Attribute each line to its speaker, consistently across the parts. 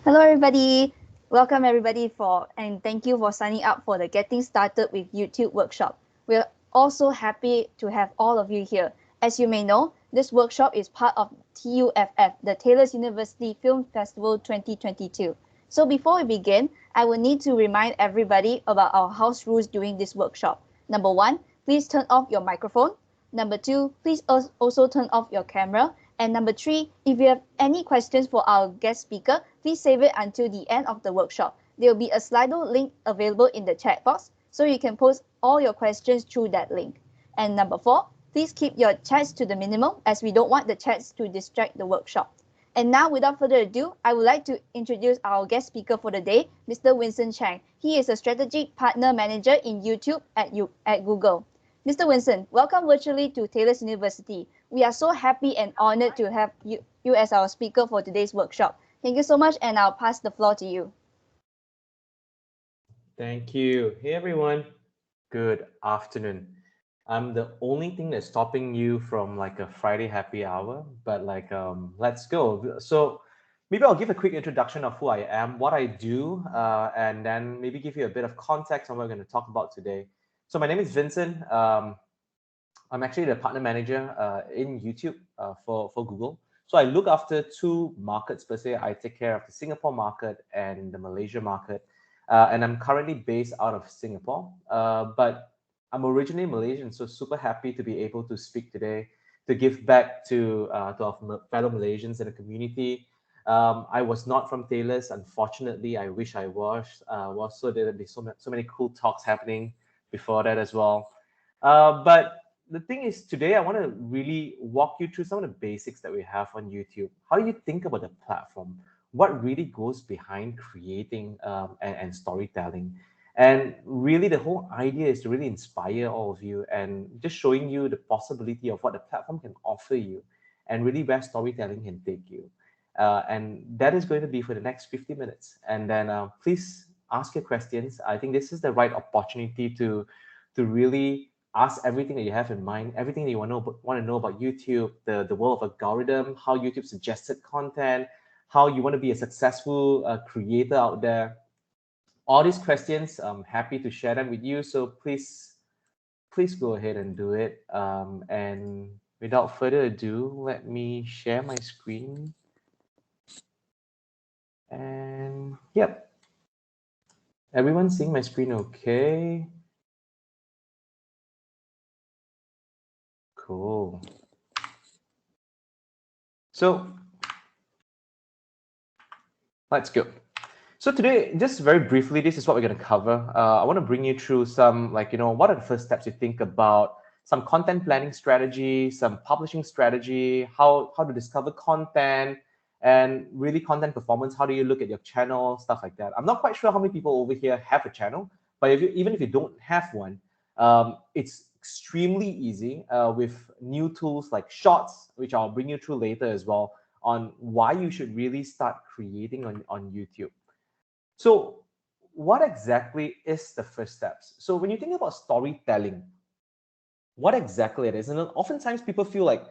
Speaker 1: Hello, everybody. Welcome, everybody, and thank you for signing up for the Getting Started with YouTube workshop. We're also happy to have all of you here. As you may know, this workshop is part of TUFF, the Taylor's University Film Festival 2022. So before we begin, I will need to remind everybody about our house rules during this workshop. Number one, please turn off your microphone. Number two, please also turn off your camera. And number three, if you have any questions for our guest speaker, please save it until the end of the workshop. There will be a Slido link available in the chat box, so you can post all your questions through that link. And number four, please keep your chats to the minimum as we don't want the chats to distract the workshop. And now, without further ado, I would like to introduce our guest speaker for the day, Mr. Vincent Chang. He is a strategic partner manager in YouTube at Google. Mr. Vincent, welcome virtually to Taylor's University. We are so happy and honored to have you as our speaker for today's workshop. Thank you so much, and I'll pass the floor to you.
Speaker 2: Thank you. Hey everyone. Good afternoon. I'm the only thing that's stopping you from like a Friday happy hour, but let's go. So maybe I'll give a quick introduction of who I am, what I do, and then maybe give you a bit of context on what we're going to talk about today. So my name is Vincent. I'm actually the partner manager in YouTube for Google. So I look after two markets per se. I take care of the Singapore market and the Malaysia market. And I'm currently based out of Singapore, but I'm originally Malaysian, so super happy to be able to speak today, to give back to our fellow Malaysians in the community. I was not from Taylor's, unfortunately. I wish I was so there'd be so many cool talks happening before that as well. But the thing is, today I want to really walk you through some of the basics that we have on YouTube. How do you think about the platform? What really goes behind creating and storytelling? And really, the whole idea is to really inspire all of you and just showing you the possibility of what the platform can offer you and really where storytelling can take you. And that is going to be for the next 50 minutes. And then please ask your questions. I think this is the right opportunity to really ask everything that you have in mind, everything that you want to know about YouTube, the world of algorithm, how YouTube suggested content, how you want to be a successful creator out there. All these questions, I'm happy to share them with you. So please go ahead and do it. And without further ado, let me share my screen. And yep, everyone's seeing my screen okay? Cool. So let's go. So today, just very briefly, this is what we're going to cover. I want to bring you through some, what are the first steps you think about, some content planning strategy, some publishing strategy, how to discover content, and really content performance. How do you look at your channel, stuff like that. I'm not quite sure how many people over here have a channel, but even if you don't have one, it's extremely easy with new tools like Shorts, which I'll bring you through later as well, on why you should really start creating on YouTube. So what exactly is the first steps? So when you think about storytelling, what exactly it is, and then oftentimes people feel like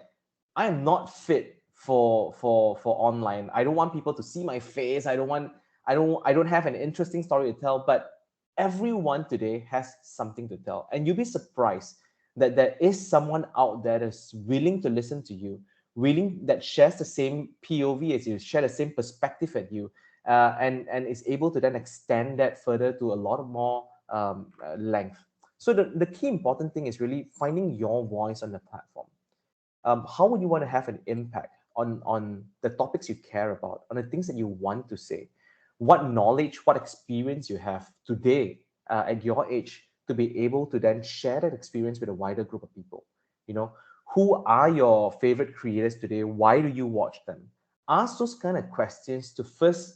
Speaker 2: I am not fit for online. I don't want people to see my face. I don't have an interesting story to tell. But everyone today has something to tell, and you'll be surprised that there is someone out there that's willing to listen to you, willing that shares the same POV as you, share the same perspective as you, and is able to then extend that further to a lot of more length. So the key important thing is really finding your voice on the platform. How would you want to have an impact on the topics you care about, on the things that you want to say? What knowledge, what experience you have today at your age to be able to then share that experience with a wider group of people? You know, who are your favorite creators today? Why do you watch them? Ask those kind of questions to first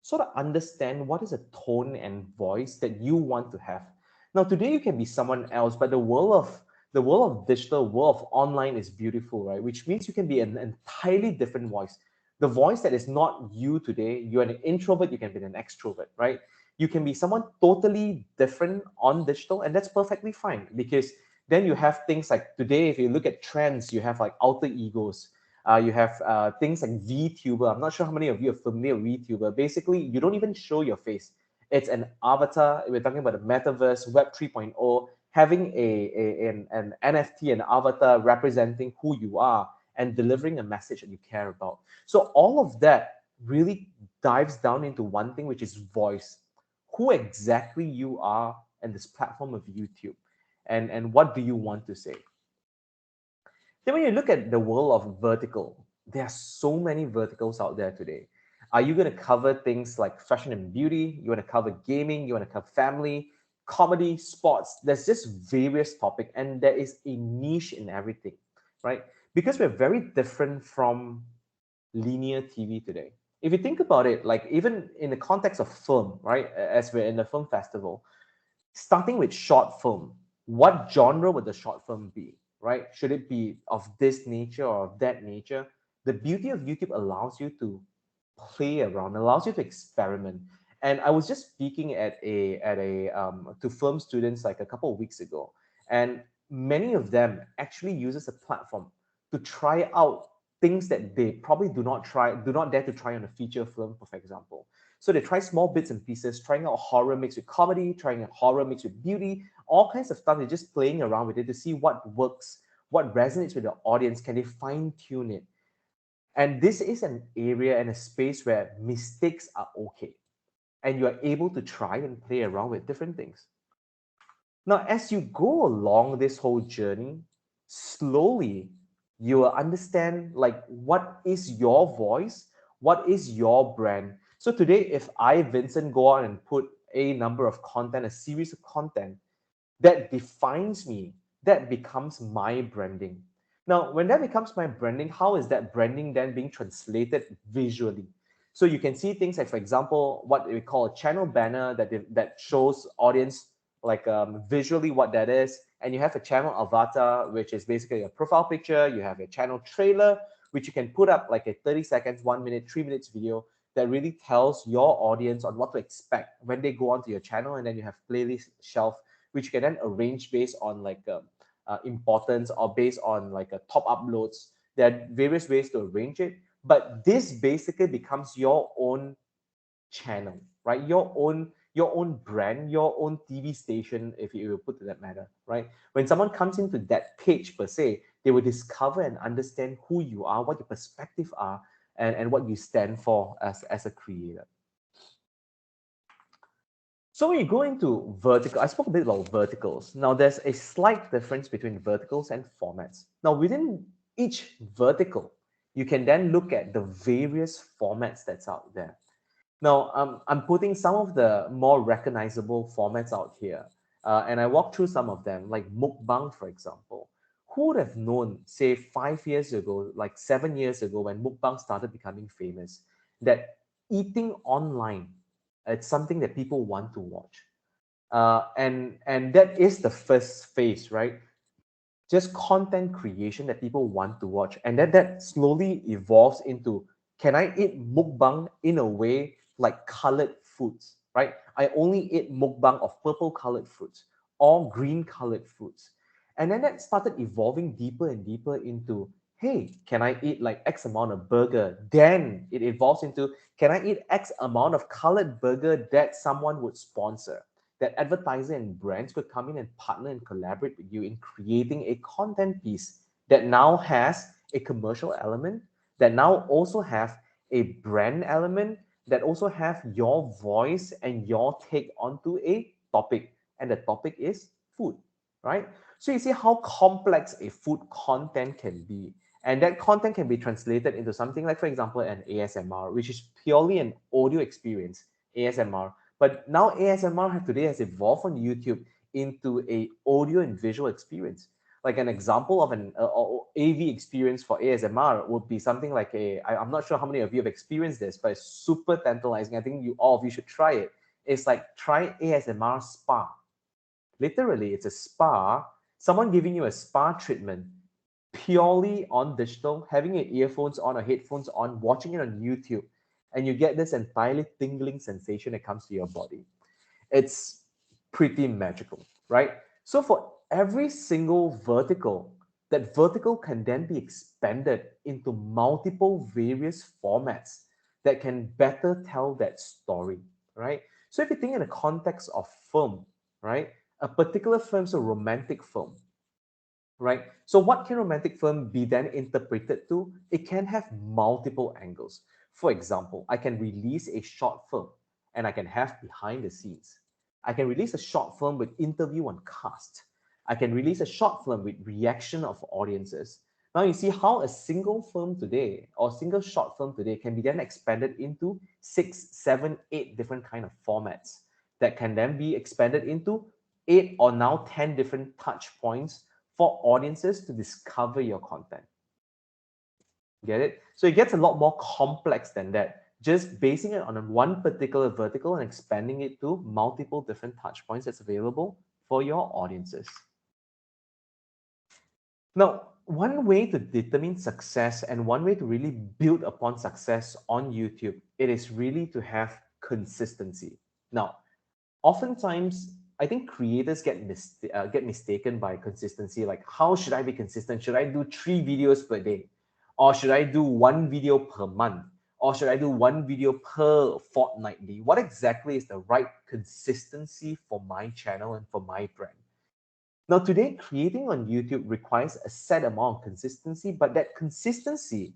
Speaker 2: sort of understand what is a tone and voice that you want to have. Now, today you can be someone else, but the world of digital, world of online is beautiful, right? Which means you can be an entirely different voice. The voice that is not you today, you're an introvert, you can be an extrovert, right? You can be someone totally different on digital, and that's perfectly fine because then you have things like today, if you look at trends, you have like alter egos. You have things like VTuber. I'm not sure how many of you are familiar with VTuber. Basically, you don't even show your face. It's an avatar. We're talking about the metaverse, Web 3.0, having an NFT, an avatar representing who you are and delivering a message that you care about. So all of that really dives down into one thing, which is voice. Who exactly you are and this platform of YouTube, and what do you want to say? Then when you look at the world of vertical, there are so many verticals out there today. Are you going to cover things like fashion and beauty? You want to cover gaming? You want to cover family, comedy, sports? There's just various topics, and there is a niche in everything, right? Because we're very different from linear TV today. If you think about it, like even in the context of film, right? As we're in the film festival, starting with short film, what genre would the short film be, right? Should it be of this nature or of that nature? The beauty of YouTube allows you to play around, allows you to experiment. And I was just speaking at a to film students like a couple of weeks ago, and many of them actually uses a platform to try out things that they probably do not dare to try on a feature film, for example. So they try small bits and pieces, trying out horror mixed with comedy, trying out horror mixed with beauty, all kinds of stuff. They're just playing around with it to see what works, what resonates with the audience. Can they fine tune it? And this is an area and a space where mistakes are okay. And you are able to try and play around with different things. Now, as you go along this whole journey, slowly you will understand like what is your voice, what is your brand. So today, if I, Vincent, go on and put a number of content, a series of content that defines me, that becomes my branding. Now, when that becomes my branding, how is that branding then being translated visually? So you can see things like, for example, what we call a channel banner that shows audience like visually what that is. And you have a channel avatar, which is basically a profile picture. You have a channel trailer, which you can put up like a 30 seconds, 1 minute, 3 minutes video that really tells your audience on what to expect when they go onto your channel. And then you have playlist shelf, which you can then arrange based on like importance or based on like a top uploads. There are various ways to arrange it, but this basically becomes your own channel, right? Your own brand, your own TV station, if you will put to that matter, right? When someone comes into that page per se, they will discover and understand who you are, what your perspective are, and what you stand for as a creator. So when you go into vertical, I spoke a bit about verticals. Now there's a slight difference between verticals and formats. Now within each vertical, you can then look at the various formats that's out there. Now, I'm putting some of the more recognizable formats out here, and I walked through some of them, like mukbang, for example. Who would have known, say, 5 years ago, like 7 years ago, when mukbang started becoming famous, that eating online, it's something that people want to watch, and that is the first phase, right? Just content creation that people want to watch, and then that slowly evolves into, can I eat mukbang in a way like colored foods, right? I only eat mukbang of purple colored fruits or green colored fruits. And then that started evolving deeper and deeper into, hey, can I eat like X amount of burger? Then it evolves into, can I eat X amount of colored burger that someone would sponsor? That advertiser and brands could come in and partner and collaborate with you in creating a content piece that now has a commercial element, that now also have a brand element, that also have your voice and your take onto a topic. And the topic is food, right? So you see how complex a food content can be. And that content can be translated into something like, for example, an ASMR, which is purely an audio experience, ASMR. But now ASMR today has evolved on YouTube into a audio and visual experience. Like an example of an AV experience for ASMR would be something like I'm not sure how many of you have experienced this, but it's super tantalizing. I think all of you should try it. It's like try ASMR spa. Literally, it's a spa, someone giving you a spa treatment purely on digital, having your earphones on or headphones on, watching it on YouTube, and you get this entirely tingling sensation that comes to your body. It's pretty magical, right? So for every single vertical, that vertical can then be expanded into multiple various formats that can better tell that story, right? So if you think in the context of film, right, a particular film is a romantic film, right? So what can romantic film be then interpreted to? It can have multiple angles. For example, I can release a short film and I can have behind the scenes. I can release a short film with interview on cast. I can release a short film with reaction of audiences. Now you see how a single film today or single short film today can be then expanded into 6, 7, 8 different kind of formats that can then be expanded into 8 or now 10 different touch points for audiences to discover your content. Get it? So it gets a lot more complex than that. Just basing it on one particular vertical and expanding it to multiple different touch points that's available for your audiences. Now, one way to determine success and one way to really build upon success on YouTube, it is really to have consistency. Now, oftentimes, I think creators get mistaken by consistency. Like, how should I be consistent? Should I do 3 videos per day? Or should I do 1 video per month? Or should I do 1 video per fortnightly? What exactly is the right consistency for my channel and for my brand? Now, today, creating on YouTube requires a set amount of consistency, but that consistency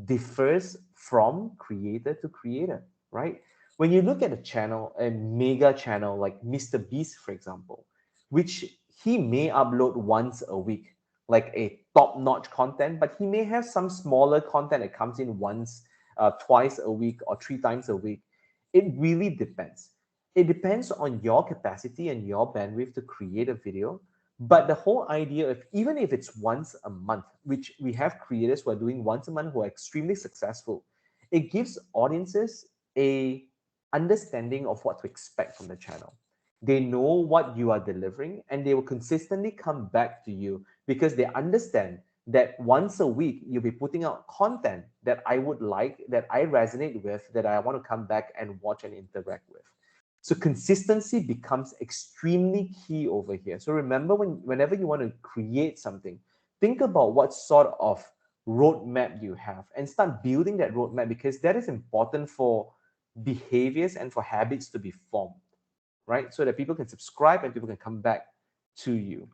Speaker 2: differs from creator to creator, right? When you look at a channel, a mega channel like Mr. Beast, for example, which he may upload once a week, like a top-notch content, but he may have some smaller content that comes in once, twice a week, or 3 times a week. It really depends. It depends on your capacity and your bandwidth to create a video. But the whole idea of even if it's once a month, which we have creators who are doing once a month who are extremely successful, it gives audiences a understanding of what to expect from the channel. They know what you are delivering and they will consistently come back to you because they understand that once a week you'll be putting out content that I would like, that I resonate with, that I want to come back and watch and interact with. So consistency becomes extremely key over here. So remember, whenever you want to create something, think about what sort of roadmap you have and start building that roadmap because that is important for behaviors and for habits to be formed, right? So that people can subscribe and people can come back to you.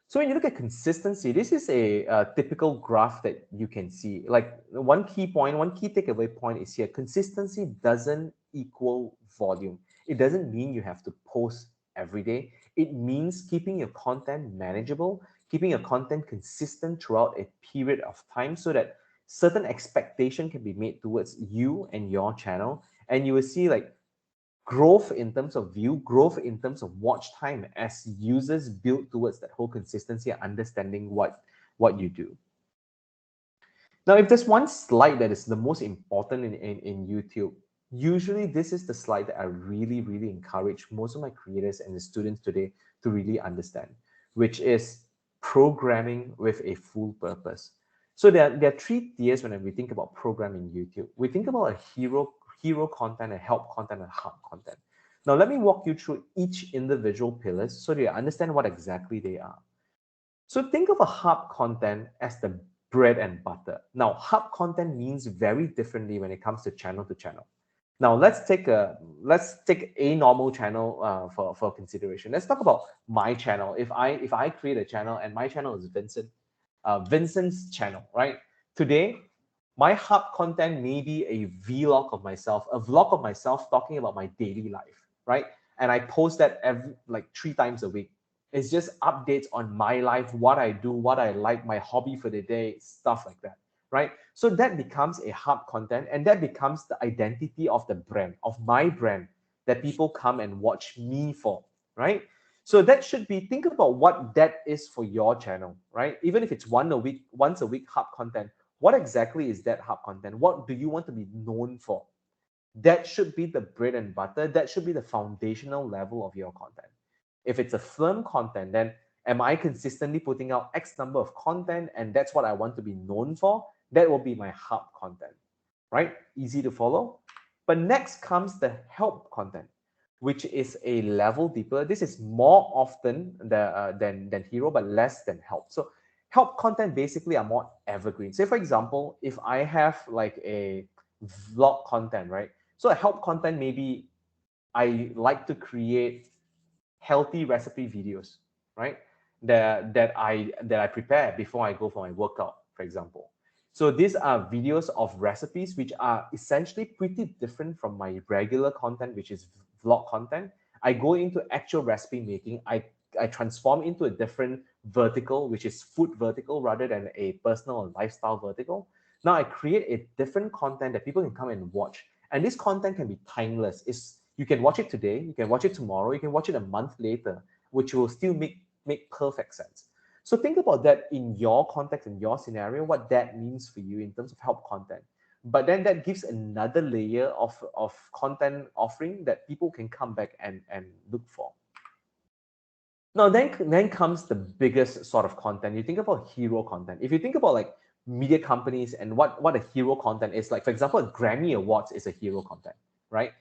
Speaker 2: So when you look at consistency, this is a typical graph that you can see. Like one key takeaway point is here, consistency doesn't equal volume. It doesn't mean you have to post every day. It means keeping your content manageable, keeping your content consistent throughout a period of time so that certain expectation can be made towards you and your channel. And you will see like growth in terms of view, growth in terms of watch time as users build towards that whole consistency and understanding what you do. Now, if there's one slide that is the most important in YouTube, usually this is the slide that I really, really encourage most of my creators and the students today to really understand, which is programming with a full purpose. So there are 3 tiers when we think about programming YouTube. We think about a hero content, a help content, and hub content. Now, let me walk you through each individual pillars so that you understand what exactly they are. So think of a hub content as the bread and butter. Now, hub content means very differently when it comes to channel to channel. Now, let's take a normal channel for consideration. Let's talk about my channel. If I create a channel and my channel is Vincent's channel, right? Today, my hub content may be a vlog of myself talking about my daily life, right? And I post that like 3 times a week. It's just updates on my life, what I do, what I like, my hobby for the day, stuff like that, right? So that becomes a hub content and that becomes the identity of the brand, of my brand that people come and watch me for, right? So that should be, think about what that is for your channel, right? Even if it's once a week hub content, what exactly is that hub content? What do you want to be known for? That should be the bread and butter. That should be the foundational level of your content. If it's a film content, then am I consistently putting out X number of content and that's what I want to be known for? That will be my hub content, right? Easy to follow. But next comes the help content, which is a level deeper. This is more often than hero, but less than help. So help content basically are more evergreen. Say for example, if I have like a vlog content, right? So a help content, maybe I like to create healthy recipe videos, right? That I prepare before I go for my workout, for example. So these are videos of recipes which are essentially pretty different from my regular content, which is vlog content. I go into actual recipe making. I transform into a different vertical, which is food vertical rather than a personal and lifestyle vertical. Now I create a different content that people can come and watch. And this content can be timeless. You can watch it today, you can watch it tomorrow, you can watch it a month later, which will still make perfect sense. So think about that in your context, in your scenario, what that means for you in terms of help content. But then that gives another layer of content offering that people can come back and look for. Now, then comes the biggest sort of content. You think about hero content. If you think about like media companies and what a hero content is, like for example, Grammy Awards is a hero content, right?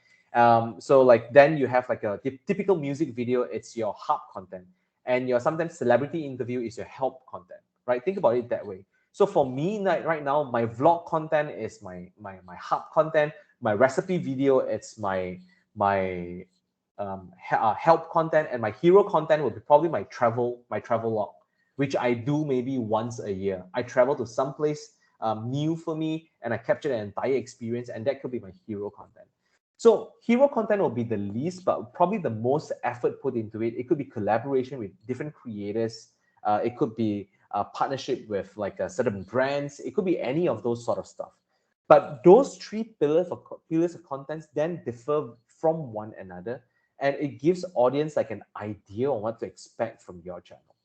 Speaker 2: So like then you have like a typical music video, it's your hub content, and your sometimes celebrity interview is your help content, right? Think about it that way. So for me right now, my vlog content is my hub content. My recipe video, it's my help content, and my hero content will be probably my travel log, which I do maybe once a year. I travel to some place new for me, and I capture the entire experience, and that could be my hero content. So hero content will be the least, but probably the most effort put into it. It could be collaboration with different creators. It could be a partnership with like certain brands. It could be any of those sort of stuff. But those three pillars of contents then differ from one another, and it gives audience like an idea on what to expect from your channel.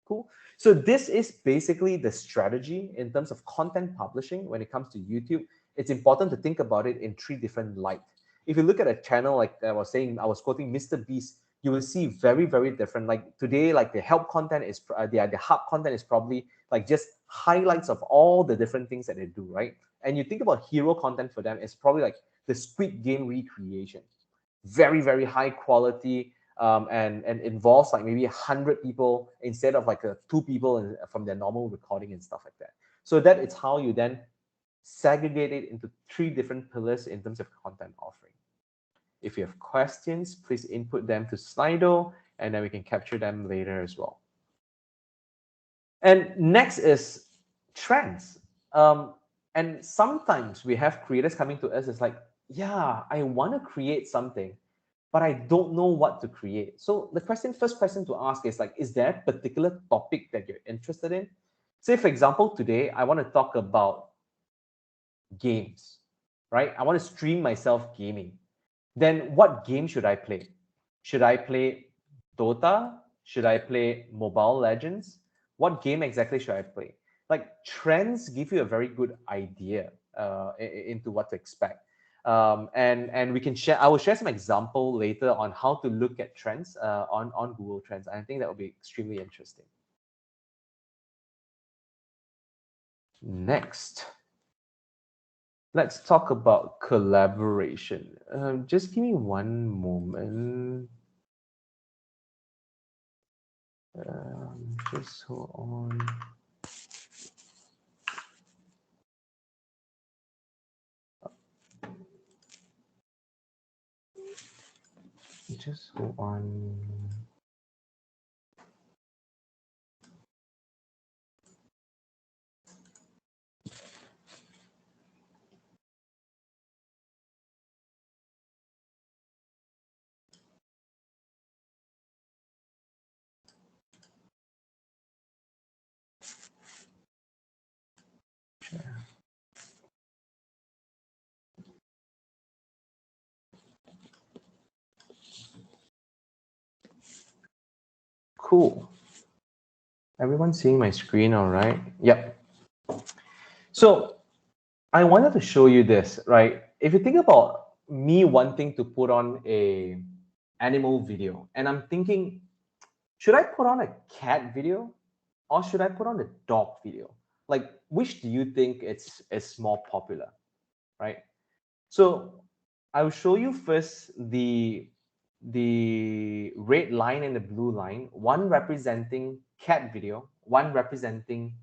Speaker 2: Cool. So this is basically the strategy in terms of content publishing when it comes to YouTube. It's important to think about it in three different light. If you look at a channel like I was saying, I was quoting Mr. Beast, you will see very, very different. Like today, like the help content is the hub content is probably like just highlights of all the different things that they do, right? And you think about hero content for them, it's probably like the Squid Game recreation, very, very high quality, and involves like maybe 100 people instead of like two people from their normal recording and stuff like that. So that is how you then segregate it into three different pillars in terms of content offering. If you have questions, please input them to Slido, and then we can capture them later as well. And next is trends. And sometimes we have creators coming to us, it's like, yeah, I want to create something, but I don't know what to create. So the first question to ask is like, is there a particular topic that you're interested in? Say, for example, today I want to talk about games, right? I want to stream myself gaming. Then what game should I play? Should I play Dota? Should I play Mobile Legends? What game exactly should I play? Like trends give you a very good idea into what to expect. And we can share. I will share some example later on how to look at trends on Google Trends. I think that will be extremely interesting. Next, let's talk about collaboration. Just give me one moment. Just hold on. Just hold on. Cool. Everyone seeing my screen all right? Yep. So I wanted to show you this, right? If you think about me wanting to put on a animal video, and I'm thinking, should I put on a cat video or should I put on a dog video? Like, which do you think is more popular, right? So I'll show you first the the red line and the blue line, one representing cat video, one representing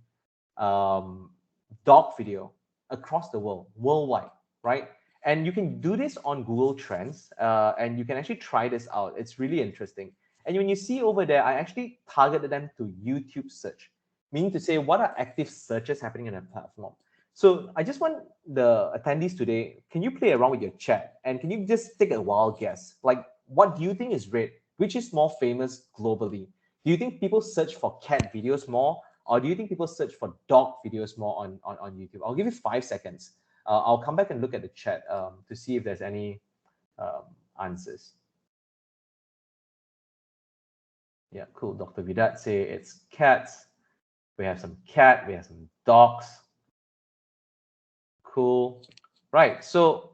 Speaker 2: dog video across the world, worldwide, right? And you can do this on Google Trends, and you can actually try this out. It's really interesting. And when you see over there, I actually targeted them to YouTube search, meaning to say what are active searches happening on a platform. So I just want the attendees today, can you play around with your chat? And can you just take a wild guess? Like, what do you think is red? Which is more famous globally? Do you think people search for cat videos more? Or do you think people search for dog videos more on YouTube? I'll give you 5 seconds. I'll come back and look at the chat to see if there's any answers. Yeah, cool. Dr. Vidat say it's cats. We have some cat, we have some dogs. Cool. Right, so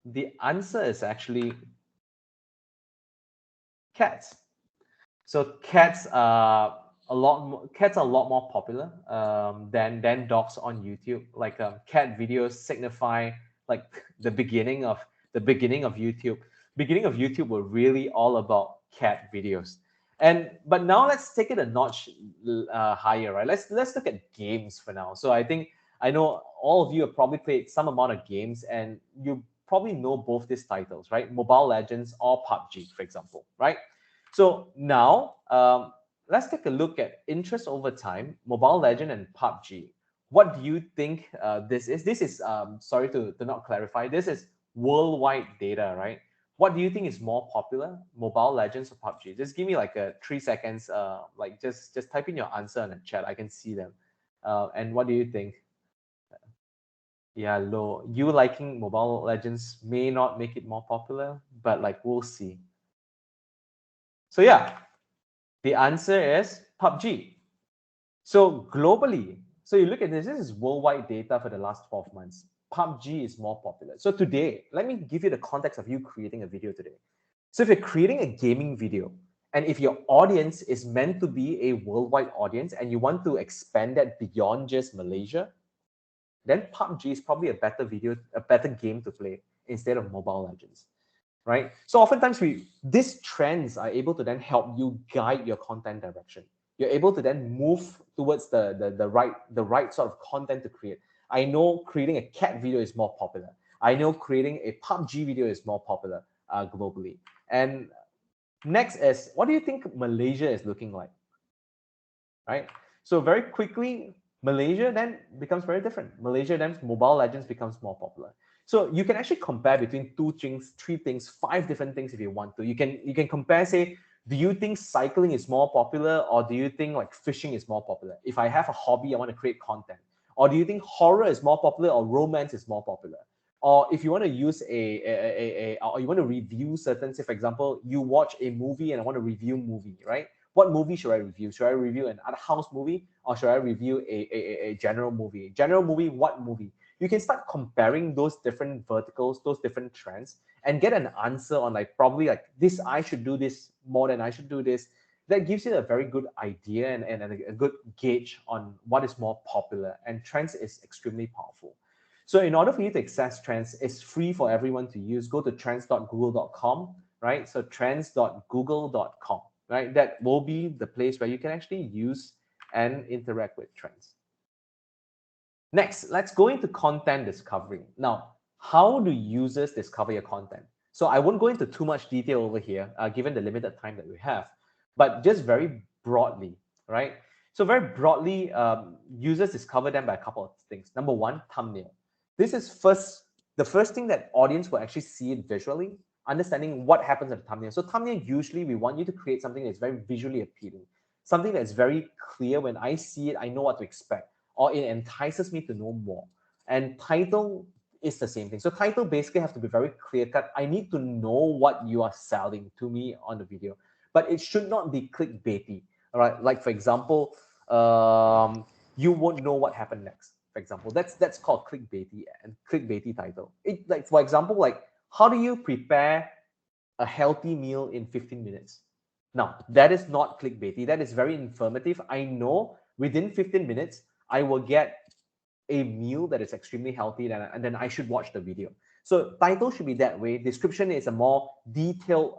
Speaker 2: the answer is actually cats. So cats are a lot more popular than dogs on YouTube. Like cat videos signify like the beginning of YouTube. Beginning of YouTube were really all about cat videos. But now let's take it a notch higher, right? Let's look at games for now. So I know all of you have probably played some amount of games, and you probably know both these titles, right? Mobile Legends or PUBG, for example, right? So now let's take a look at interest over time, Mobile Legend and PUBG. What do you think this is? This is, sorry to not clarify, this is worldwide data, right? What do you think is more popular, Mobile Legends or PUBG? Just give me like a 3 seconds, like just type in your answer in the chat. I can see them. And what do you think? Yeah, low. You liking Mobile Legends may not make it more popular, but like we'll see. So yeah, the answer is PUBG. So globally, so you look at this is worldwide data for the last 12 months. PUBG is more popular. So today, let me give you the context of you creating a video today. So if you're creating a gaming video, and if your audience is meant to be a worldwide audience and you want to expand that beyond just Malaysia, then PUBG is probably a better game to play instead of Mobile Legends, right? So oftentimes these trends are able to then help you guide your content direction. You're able to then move towards the right sort of content to create. I know creating a cat video is more popular. I know creating a PUBG video is more popular globally. And next is, what do you think Malaysia is looking like? Right? So very quickly, Malaysia then becomes very different. Malaysia then Mobile Legends becomes more popular. So you can actually compare between 2 things, 3 things, 5 different things if you want to. You can compare, say, do you think cycling is more popular, or do you think like fishing is more popular? If I have a hobby, I want to create content. Or do you think horror is more popular or romance is more popular? Or if you want to use or you want to review certain, say for example, you watch a movie and I want to review movie, right? What movie should I review? Should I review an art house movie, or should I review a general movie? General movie, what movie? You can start comparing those different verticals, those different trends, and get an answer on like probably like this, I should do this more than I should do this. That gives you a very good idea and a good gauge on what is more popular. And trends is extremely powerful. So in order for you to access trends, it's free for everyone to use. Go to trends.google.com, right? So trends.google.com, right? That will be the place where you can actually use and interact with trends. Next, let's go into content discovery. Now, how do users discover your content? So I won't go into too much detail over here, given the limited time that we have, but just very broadly, right? So very broadly, users discover them by a couple of things. Number one, thumbnail. This is the first thing that audience will actually see it visually, understanding what happens at the thumbnail. So thumbnail, usually we want you to create something that's very visually appealing, something that's very clear. When I see it, I know what to expect, or it entices me to know more. And title is the same thing. So title basically has to be very clear cut. I need to know what you are selling to me on the video, but it should not be clickbaity. All right, like for example, you won't know what happened next. For example, that's called clickbaity and clickbaity title. It, like for example, like how do you prepare a healthy meal in 15 minutes? Now that is not clickbaity. That is very informative. I know within 15 minutes I will get a meal that is extremely healthy, and then I should watch the video. So title should be that way. Description is a more detailed,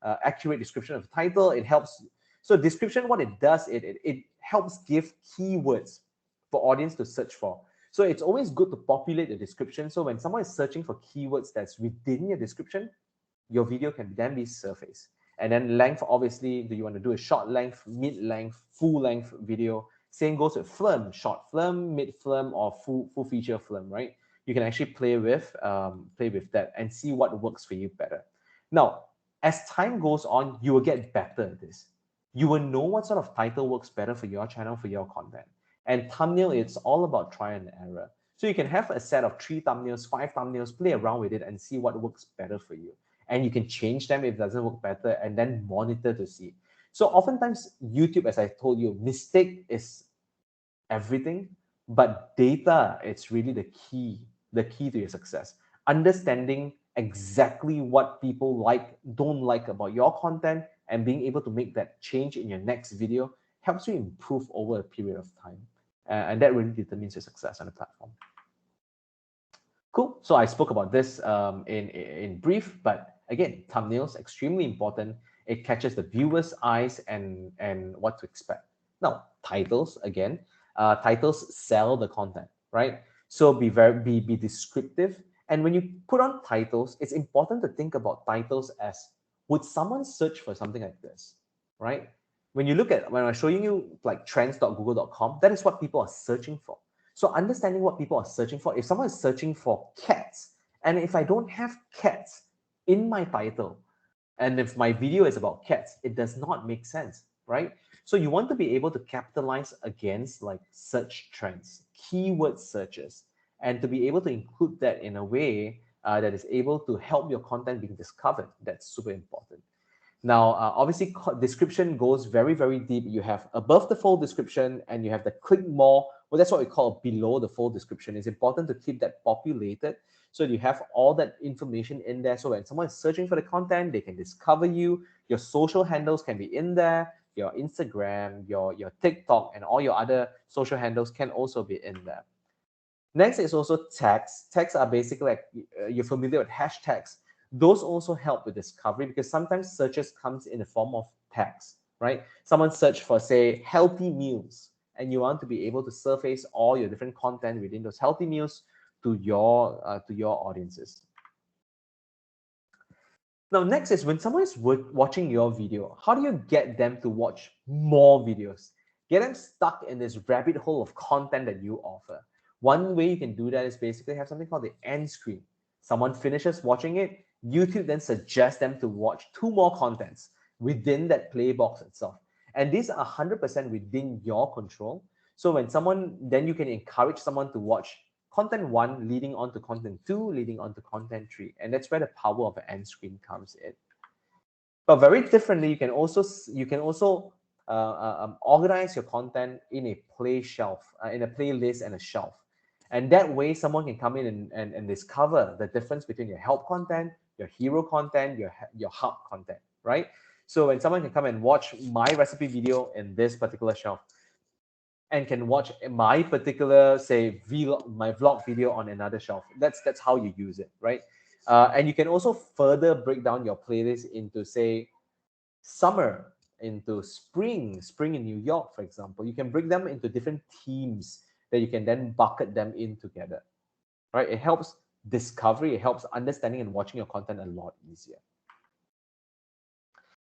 Speaker 2: accurate description of the title. It helps. So description, what it does, it helps give keywords for audience to search for. So it's always good to populate the description. So when someone is searching for keywords that's within your description, your video can then be surfaced. And then length, obviously, do you want to do a short length, mid length, full length video? Same goes with film, short film, mid film, or full feature film, right? You can actually play with that and see what works for you better. Now, as time goes on, you will get better at this. You will know what sort of title works better for your channel, for your content. And thumbnail, it's all about try and error. So you can have a set of 3 thumbnails, 5 thumbnails, play around with it and see what works better for you. And you can change them if it doesn't work better and then monitor to see. So oftentimes YouTube, as I told you, mistake is everything, but data, it's really the key to your success. Understanding exactly what people like, don't like about your content, and being able to make that change in your next video helps you improve over a period of time. And that really determines your success on the platform. Cool. So I spoke about this in brief, but again, thumbnails, extremely important. It catches the viewer's eyes and what to expect. Now, titles, again, titles sell the content, right? So be descriptive. And when you put on titles, it's important to think about titles as, would someone search for something like this, right? When I'm showing you like trends.google.com, that is what people are searching for. So understanding what people are searching for, if someone is searching for cats, and if I don't have cats in my title, and if my video is about cats, it does not make sense, right? So you want to be able to capitalize against like search trends, keyword searches, and to be able to include that in a way that is able to help your content being discovered. That's super important. Now, obviously, description goes very, very deep. You have above the fold description and you have the click more. Well, that's what we call below the fold description. It's important to keep that populated so you have all that information in there. So when someone is searching for the content, they can discover you. Your social handles can be in there. Your Instagram, your TikTok, and all your other social handles can also be in there. Next is also tags. Tags are basically like, you're familiar with hashtags. Those also help with discovery because sometimes searches comes in the form of tags, right? Someone search for, say, healthy meals, and you want to be able to surface all your different content within those healthy meals to your audiences. Now, next is when someone is watching your video, how do you get them to watch more videos? Get them stuck in this rabbit hole of content that you offer. One way you can do that is basically have something called the end screen. Someone finishes watching it, YouTube then suggests them to watch 2 more contents within that play box itself. And these are 100% within your control. So when then you can encourage someone to watch content 1 leading on to content 2, leading on to content 3. And that's where the power of an end screen comes in. But very differently, you can also organize your content in a in a playlist and a shelf. And that way, someone can come in and discover the difference between your help content, your hero content, your hub content, right? So when someone can come and watch my recipe video in this particular shelf, and can watch my particular, say, my vlog video on another shelf. That's how you use it, right? And you can also further break down your playlist into, say, summer, into spring in New York, for example. You can break them into different themes that you can then bucket them in together, right? It helps discovery, it helps understanding and watching your content a lot easier.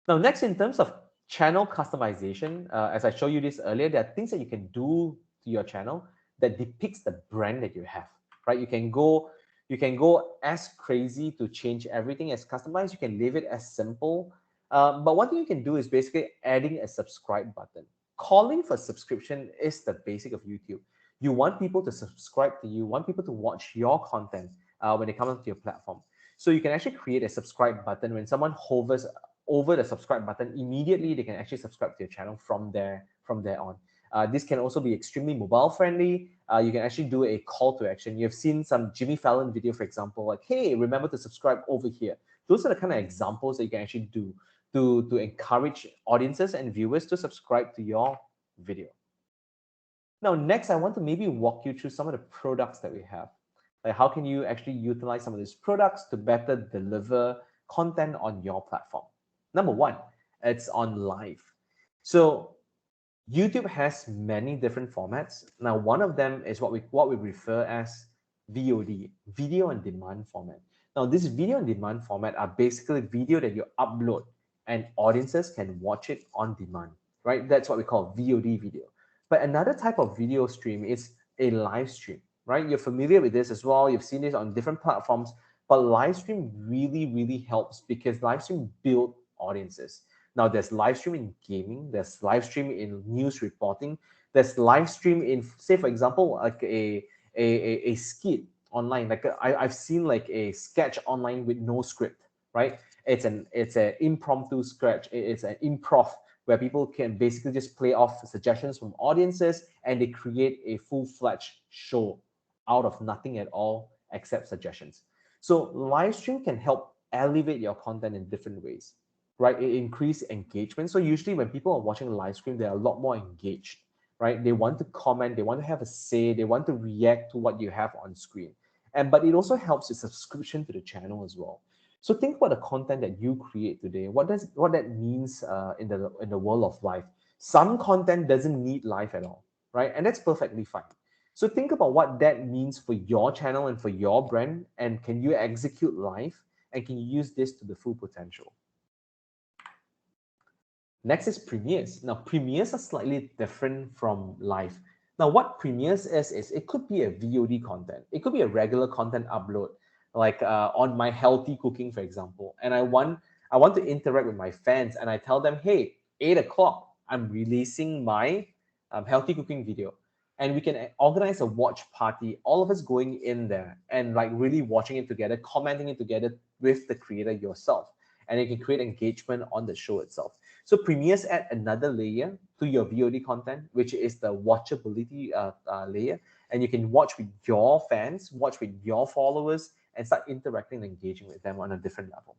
Speaker 2: Now, next, in terms of channel customization, as I showed you this earlier, there are things that you can do to your channel that depicts the brand that you have, right? You can go as crazy to change everything as customized. You can leave it as simple. But one thing you can do is basically adding a subscribe button. Calling for subscription is the basic of YouTube. You want people to subscribe to you, want people to watch your content when they come onto your platform. So you can actually create a subscribe button. When someone hovers over the subscribe button, immediately they can actually subscribe to your channel from there on. This can also be extremely mobile friendly. You can actually do a call to action. You've seen some Jimmy Fallon video, for example, like, hey, remember to subscribe over here. Those are the kind of examples that you can actually do to encourage audiences and viewers to subscribe to your video. Now, next, I want to maybe walk you through some of the products that we have. Like how can you actually utilize some of these products to better deliver content on your platform? Number one, it's on live. So YouTube has many different formats. Now, one of them is what we refer as VOD, video on demand format. Now, this video on demand format are basically video that you upload and audiences can watch it on demand, right? That's what we call VOD video. But another type of video stream is a live stream, right? You're familiar with this as well. You've seen this on different platforms, but live stream really, really helps because live stream build audiences. Now, there's live stream in gaming, there's live stream in news reporting, there's live stream in, say, for example, like a skit online. Like I've seen like a sketch online with no script, right? It's an impromptu sketch. It's an improv where people can basically just play off suggestions from audiences and they create a full-fledged show out of nothing at all except suggestions. So live stream can help elevate your content in different ways, right? It increases engagement. So usually when people are watching live stream, they're a lot more engaged, right? They want to comment, they want to have a say, they want to react to what you have on screen. But it also helps with subscription to the channel as well. So think about the content that you create today. What that means in the world of live? Some content doesn't need live at all, right? And that's perfectly fine. So think about what that means for your channel and for your brand, and can you execute live, and can you use this to the full potential? Next is premieres. Now, premieres are slightly different from live. Now, what premieres is it could be a VOD content. It could be a regular content upload, like on my healthy cooking, for example. And I want to interact with my fans, and I tell them, hey, 8 o'clock, I'm releasing my healthy cooking video. And we can organize a watch party, all of us going in there and like really watching it together, commenting it together with the creator yourself. And you can create engagement on the show itself. So premieres add another layer to your VOD content, which is the watchability layer. And you can watch with your fans, watch with your followers, and start interacting and engaging with them on a different level.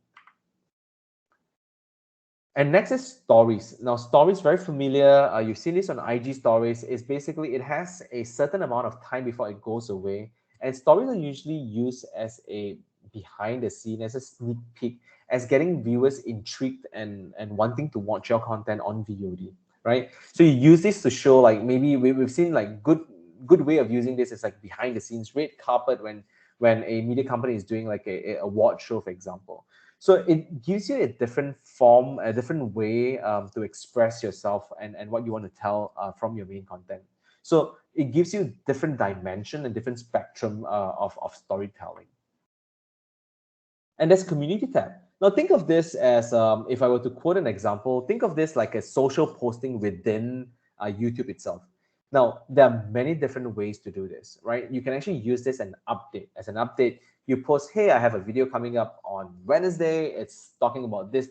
Speaker 2: And next is stories. Now, stories, very familiar. You've seen this on IG stories. Is basically it has a certain amount of time before it goes away. And stories are usually used as a behind the scene, as a sneak peek, as getting viewers intrigued and wanting to watch your content on VOD, right? So you use this to show, like, maybe we've seen like good way of using this is like behind the scenes, red carpet when a media company is doing like a award show, for example. So it gives you a different form, a different way to express yourself and what you want to tell from your main content. So it gives you different dimension and different spectrum of storytelling. And there's community tab. Now think of this as, if I were to quote an example, think of this like a social posting within YouTube itself. Now, there are many different ways to do this, right? You can actually use this as an update. You post, hey, I have a video coming up on Wednesday. It's talking about this.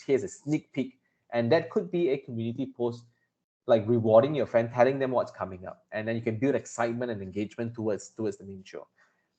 Speaker 2: Here's a sneak peek. And that could be a community post, like rewarding your friend, telling them what's coming up. And then you can build excitement and engagement towards the main show.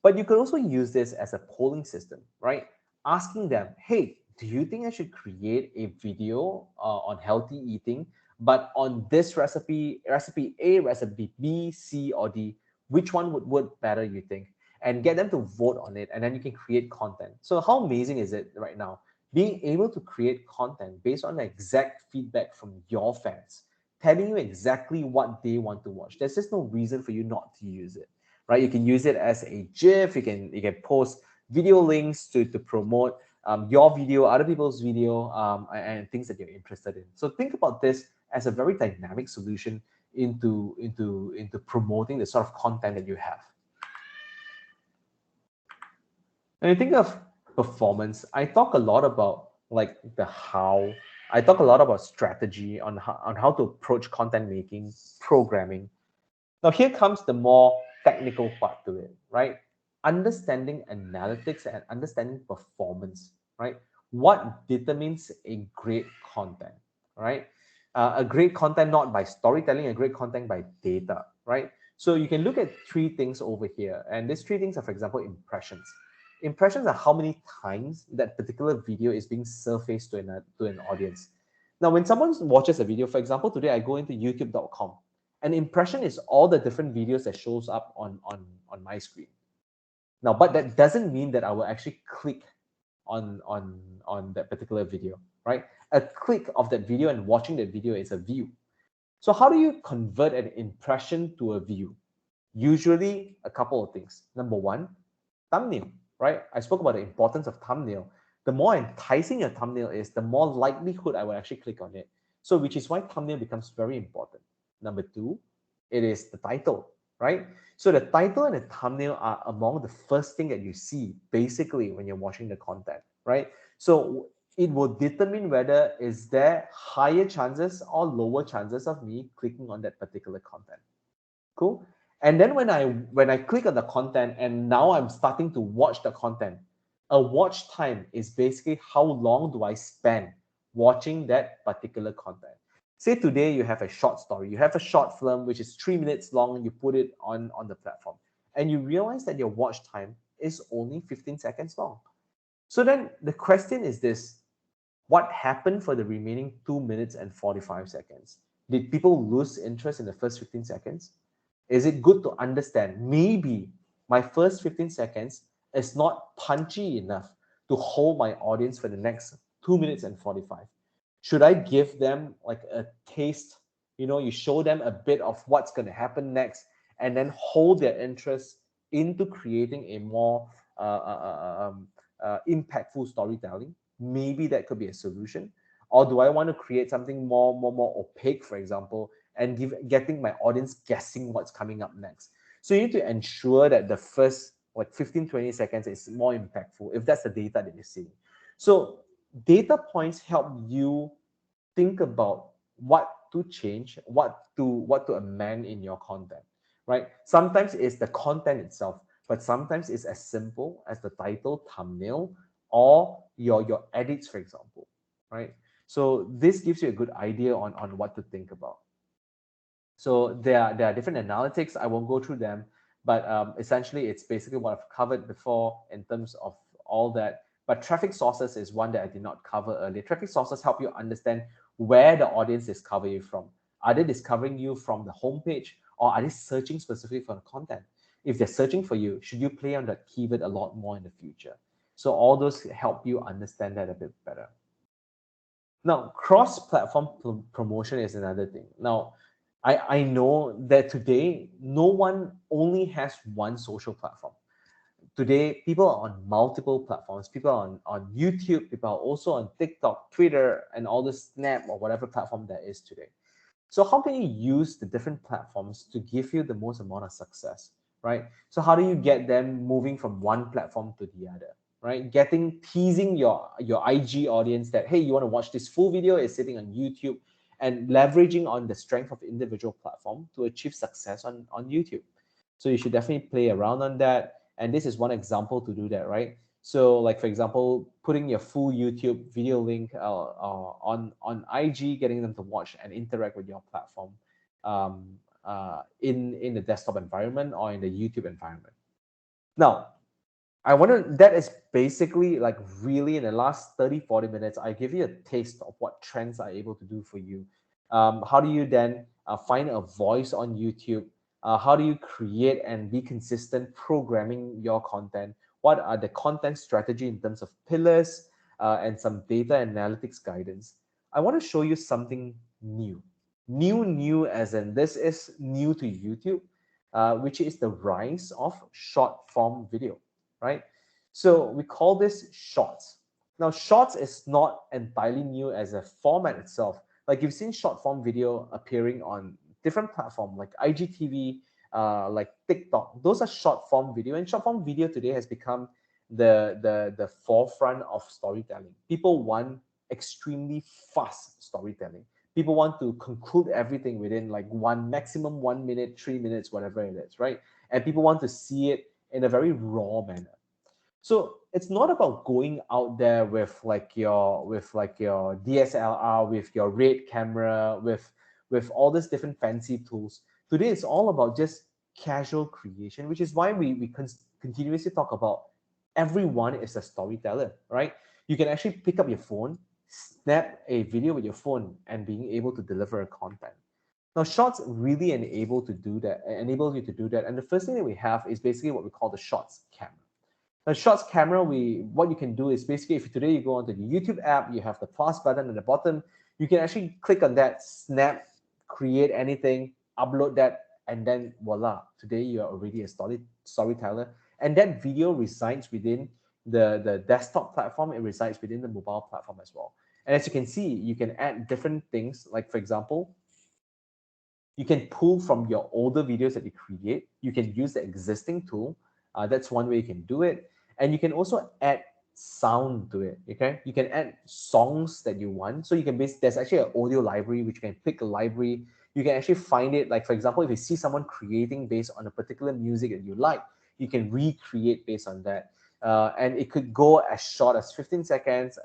Speaker 2: But you could also use this as a polling system, right? Asking them, hey, do you think I should create a video on healthy eating, but on this recipe A, recipe B, C, or D, which one would work better, you think? And get them to vote on it, and then you can create content. So how amazing is it right now? Being able to create content based on the exact feedback from your fans, telling you exactly what they want to watch. There's just no reason for you not to use it, right? You can use it as a GIF. You can post video links to promote your video, other people's video, and things that you're interested in. So think about this as a very dynamic solution into promoting the sort of content that you have. When you think of performance, I talk a lot about like the how. I talk a lot about strategy on how to approach content making, programming. Now here comes the more technical part to it, right? Understanding analytics and understanding performance, right? What determines a great content, right? A great content not by storytelling, a great content by data, right? So you can look at 3 things over here. And these 3 things are, for example, impressions. Impressions are how many times that particular video is being surfaced to an audience. Now, when someone watches a video, for example, today I go into youtube.com An impression is all the different videos that shows up on my screen. Now, but that doesn't mean that I will actually click on that particular video, right? A click of that video and watching that video is a view. So how do you convert an impression to a view? Usually a couple of things. Number one, thumbnail, right? I spoke about the importance of thumbnail. The more enticing a thumbnail is, the more likelihood I will actually click on it. So which is why thumbnail becomes very important. Number two, it is the title, right? So the title and the thumbnail are among the first thing that you see basically when you're watching the content, right? So it will determine whether is there higher chances or lower chances of me clicking on that particular content. Cool. And then when I click on the content and now I'm starting to watch the content, a watch time is basically how long do I spend watching that particular content. Say today you have a short story, you have a short film which is 3 minutes long, and you put it on the platform, and you realize that your watch time is only 15 seconds long. So then the question is this: what happened for the remaining 2 minutes and 45 seconds? Did people lose interest in the first 15 seconds? Is it good to understand maybe my first 15 seconds is not punchy enough to hold my audience for the next 2 minutes and 45? Should I give them like a taste? You show them a bit of what's going to happen next and then hold their interest into creating a more impactful storytelling. Maybe that could be a solution. Or do I want to create something more opaque, for example, and getting my audience guessing what's coming up next? So you need to ensure that the first like 15-20 seconds is more impactful if that's the data that you're seeing. So data points help you think about what to change, what to amend in your content, right? Sometimes it's the content itself, but sometimes it's as simple as the title, thumbnail, or your edits, for example, right? So this gives you a good idea on what to think about. So there are different analytics. I won't go through them, but essentially it's basically what I've covered before in terms of all that. But traffic sources is one that I did not cover earlier. Traffic sources help you understand where the audience discover you from. Are they discovering you from the homepage, or are they searching specifically for the content? If they're searching for you, should you play on that keyword a lot more in the future? So all those help you understand that a bit better. Now, cross-platform promotion is another thing. Now, I know that today, no one only has one social platform. Today, people are on multiple platforms. People are on YouTube. People are also on TikTok, Twitter, and all the Snap or whatever platform there is today. So how can you use the different platforms to give you the most amount of success, right? So how do you get them moving from one platform to the other, right? Teasing your IG audience that, hey, you want to watch this full video, it's sitting on YouTube, and leveraging on the strength of individual platform to achieve success on YouTube. So you should definitely play around on that. And this is one example to do that, right? So like, for example, putting your full YouTube video link on IG, getting them to watch and interact with your platform in the desktop environment or in the YouTube environment. Now, that is basically like really in the last 30-40 minutes, I give you a taste of what trends are able to do for you. How do you then find a voice on YouTube? How do you create and be consistent programming your content? What are the content strategy in terms of pillars and some data analytics guidance? I want to show you something new. New as in this is new to YouTube, which is the rise of short form video, right? So we call this shorts. Now, shorts is not entirely new as a format itself. Like you've seen short form video appearing on different platforms like IGTV, like TikTok. Those are short form video, and short form video today has become the forefront of storytelling. People want extremely fast storytelling. People want to conclude everything within like maximum 1 minute, 3 minutes, whatever it is, right? And people want to see it in a very raw manner. So it's not about going out there with your DSLR, with your RAID camera, with all these different fancy tools. Today it's all about just casual creation, which is why we continuously talk about everyone is a storyteller, right? You can actually pick up your phone, snap a video with your phone, and being able to deliver a content. Now, Shorts really enable you to do that. And the first thing that we have is basically what we call the Shorts camera. Now, Shorts camera, what you can do is basically, if today you go onto the YouTube app, you have the plus button at the bottom. You can actually click on that, snap, create anything, upload that, and then voila, today you are already a storyteller. And that video resides within the desktop platform. It resides within the mobile platform as well. And as you can see, you can add different things. Like, for example, you can pull from your older videos that you create. You can use the existing tool. That's one way you can do it. And you can also add sound to it. Okay, you can add songs that you want. So you can there's actually an audio library which you can pick a library. You can actually find it. Like, for example, if you see someone creating based on a particular music that you like, you can recreate based on that. And it could go as short as 15 seconds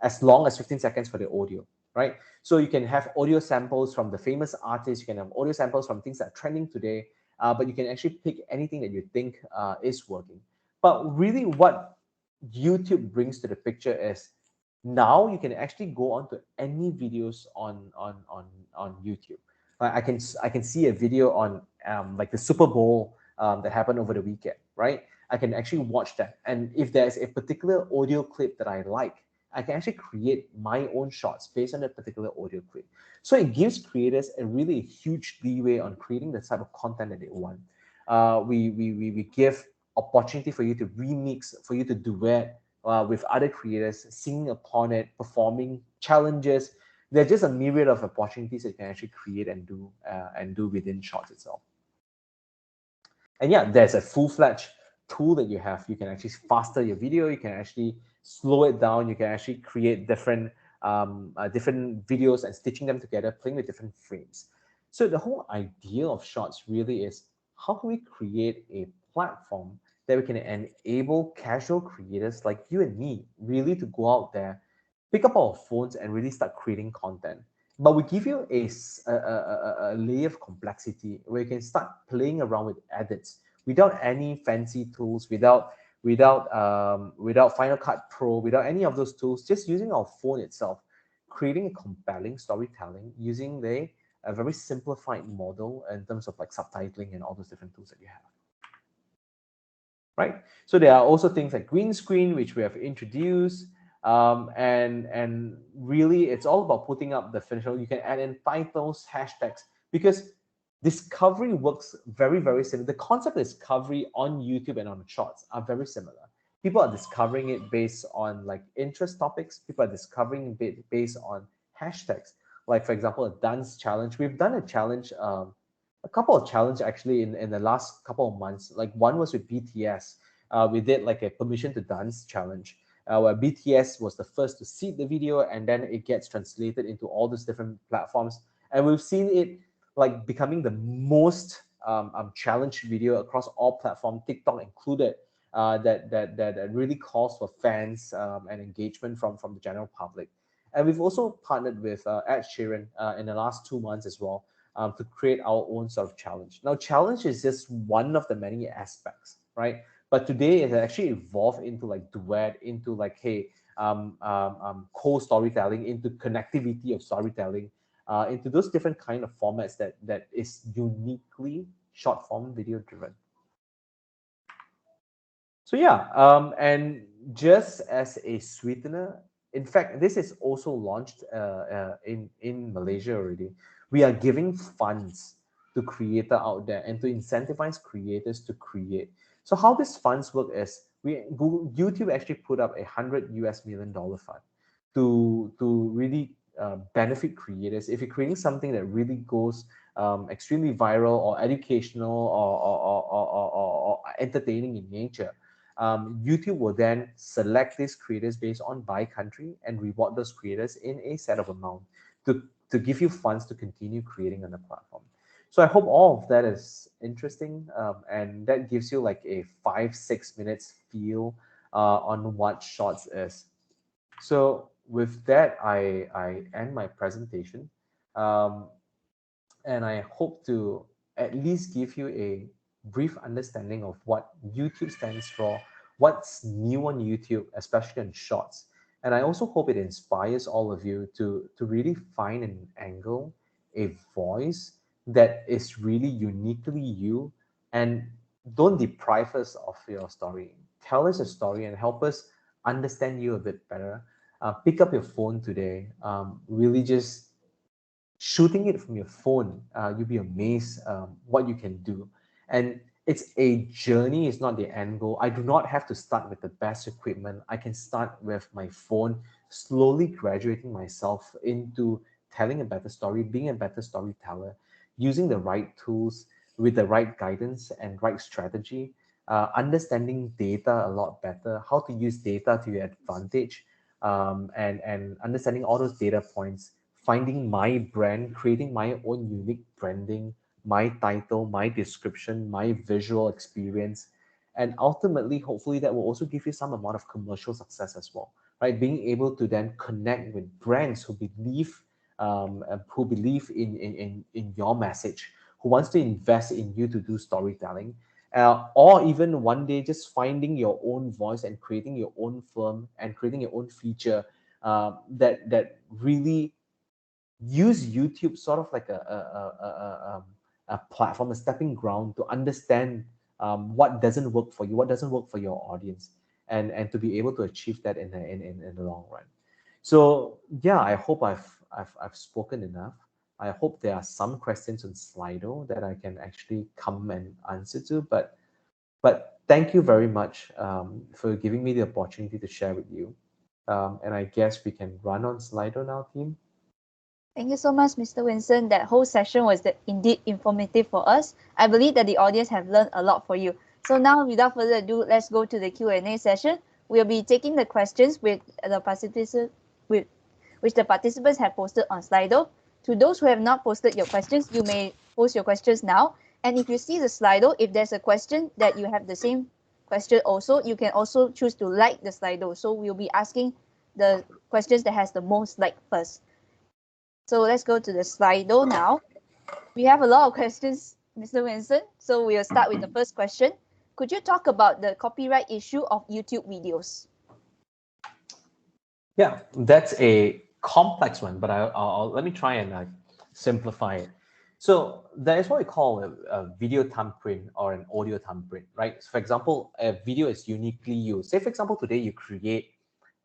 Speaker 2: as long as 15 seconds for the audio, right? So you can have audio samples from the famous artists, you can have audio samples from things that are trending today, but you can actually pick anything that you think is working. But really what YouTube brings to the picture is now you can actually go onto any videos on YouTube. I can see a video on like the Super Bowl that happened over the weekend, right? I can actually watch that. And if there's a particular audio clip that I like, I can actually create my own shots based on that particular audio clip. So it gives creators a really huge leeway on creating the type of content that they want. We give opportunity for you to remix, for you to duet with other creators, singing upon it, performing challenges. There's just a myriad of opportunities that you can actually create and do within Shorts itself. And yeah, there's a full-fledged tool that you have. You can actually faster your video. You can actually slow it down. You can actually create different videos and stitching them together, playing with different frames. So the whole idea of Shorts really is, how can we create a platform that we can enable casual creators like you and me really to go out there, pick up our phones and really start creating content. But we give you a layer of complexity where you can start playing around with edits without any fancy tools, without Final Cut Pro, without any of those tools, just using our phone itself, creating a compelling storytelling using a very simplified model in terms of like subtitling and all those different tools that you have. Right? So there are also things like green screen, which we have introduced. And really it's all about putting up the finisher. You can add in titles, hashtags, because discovery works very, very similar. The concept of discovery on YouTube and on Shorts are very similar. People are discovering it based on like interest topics. People are discovering it based on hashtags. Like, for example, a dance challenge. We've done a challenge, a couple of challenges actually in the last couple of months. Like, one was with BTS. We did like a permission to dance challenge, where BTS was the first to see the video, and then it gets translated into all these different platforms. And we've seen it like becoming the most challenged video across all platforms, TikTok included, that really calls for fans and engagement from the general public. And we've also partnered with Ed Sheeran in the last 2 months as well, to create our own sort of challenge. Now, challenge is just one of the many aspects, right? But today it actually evolved into like duet, into like, hey, co-storytelling, into connectivity of storytelling, into those different kind of formats that is uniquely short form video driven. So yeah, and just as a sweetener, in fact, this is also launched in Malaysia already. We are giving funds to creator out there and to incentivize creators to create. So how these funds work is, YouTube actually put up $100 million fund to really benefit creators. If you're creating something that really goes extremely viral or educational or entertaining in nature, YouTube will then select these creators based on by country and reward those creators in a set of amount to give you funds to continue creating on the platform. So I hope all of that is interesting, and that gives you like a 5-6 minutes feel on what Shorts is. So with that, I end my presentation, and I hope to at least give you a brief understanding of what YouTube stands for, what's new on YouTube, especially on Shorts, And I also hope it inspires all of you to really find an angle, a voice that is really uniquely you, and don't deprive us of your story. Tell us a story and help us understand you a bit better. Pick up your phone today. Really just shooting it from your phone, you'll be amazed what you can do. And it's a journey, it's not the end goal. I do not have to start with the best equipment. I can start with my phone, slowly graduating myself into telling a better story, being a better storyteller, using the right tools with the right guidance and right strategy, understanding data a lot better, how to use data to your advantage, and understanding all those data points, finding my brand, creating my own unique branding, my title, my description, my visual experience. And ultimately, hopefully, that will also give you some amount of commercial success as well, right? Being able to then connect with brands who believe in your message, who wants to invest in you to do storytelling, or even one day just finding your own voice and creating your own firm and creating your own feature that really use YouTube sort of like a platform, a stepping ground to understand what doesn't work for you, what doesn't work for your audience, and to be able to achieve that in the long run. So yeah, I hope I've spoken enough. I hope there are some questions on Slido that I can actually come and answer to, but thank you very much for giving me the opportunity to share with you. And I guess we can run on Slido now, team.
Speaker 1: Thank you so much, Mr. Vincent. That whole session was indeed informative for us. I believe that the audience have learned a lot for you. So now, without further ado, let's go to the Q&A session. We'll be taking the questions with the participants, with which the participants have posted on Slido. To those who have not posted your questions, you may post your questions now. And if you see the Slido, if there's a question that you have the same question also, you can also choose to like the Slido. So we'll be asking the questions that has the most like first. So let's go to the Slido now. We have a lot of questions, Mr. Vincent. So we'll start with the first question. Could you talk about the copyright issue of YouTube videos?
Speaker 2: Yeah, that's a complex one, but let me try and simplify it. So there is what we call a video thumbprint or an audio thumbprint, right? So for example, a video is uniquely used. Say, for example, today you create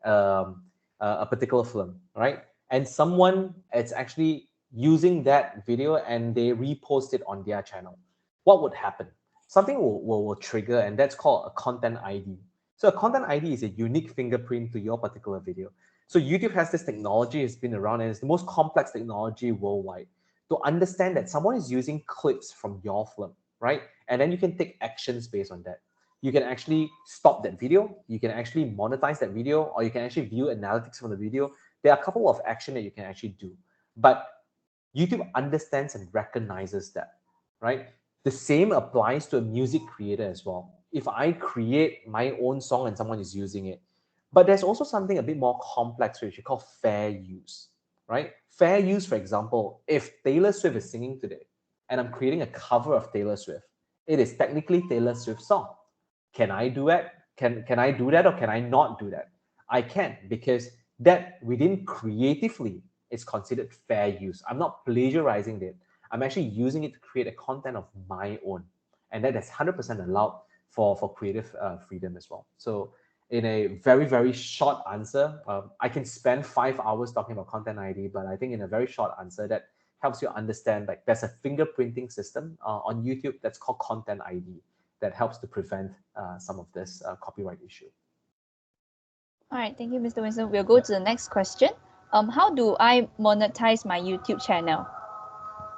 Speaker 2: a particular film, right? And someone is actually using that video and they repost it on their channel. What would happen? Something will trigger, and that's called a content ID. So a content ID is a unique fingerprint to your particular video. So YouTube has this technology, it's been around, and it's the most complex technology worldwide to understand that someone is using clips from your film, right? And then you can take actions based on that. You can actually stop that video, you can actually monetize that video, or you can actually view analytics from the video. There are a couple of actions that you can actually do. But YouTube understands and recognizes that, right? The same applies to a music creator as well. If I create my own song and someone is using it, but there's also something a bit more complex which we call fair use, right? Fair use, for example, if Taylor Swift is singing today and I'm creating a cover of Taylor Swift, it is technically Taylor Swift's song. Can I do that? Can I do that or can I not do that? I can, because that within creatively is considered fair use. I'm not plagiarizing it. I'm actually using it to create a content of my own. And that is 100% allowed for creative freedom as well. So in a very, very short answer, I can spend 5 hours talking about content ID, but I think in a very short answer that helps you understand, like, there's a fingerprinting system on YouTube that's called content ID that helps to prevent some of this copyright issue.
Speaker 1: All right, thank you, Mr. Vincent. We'll go to the next question. How do I monetize my YouTube channel?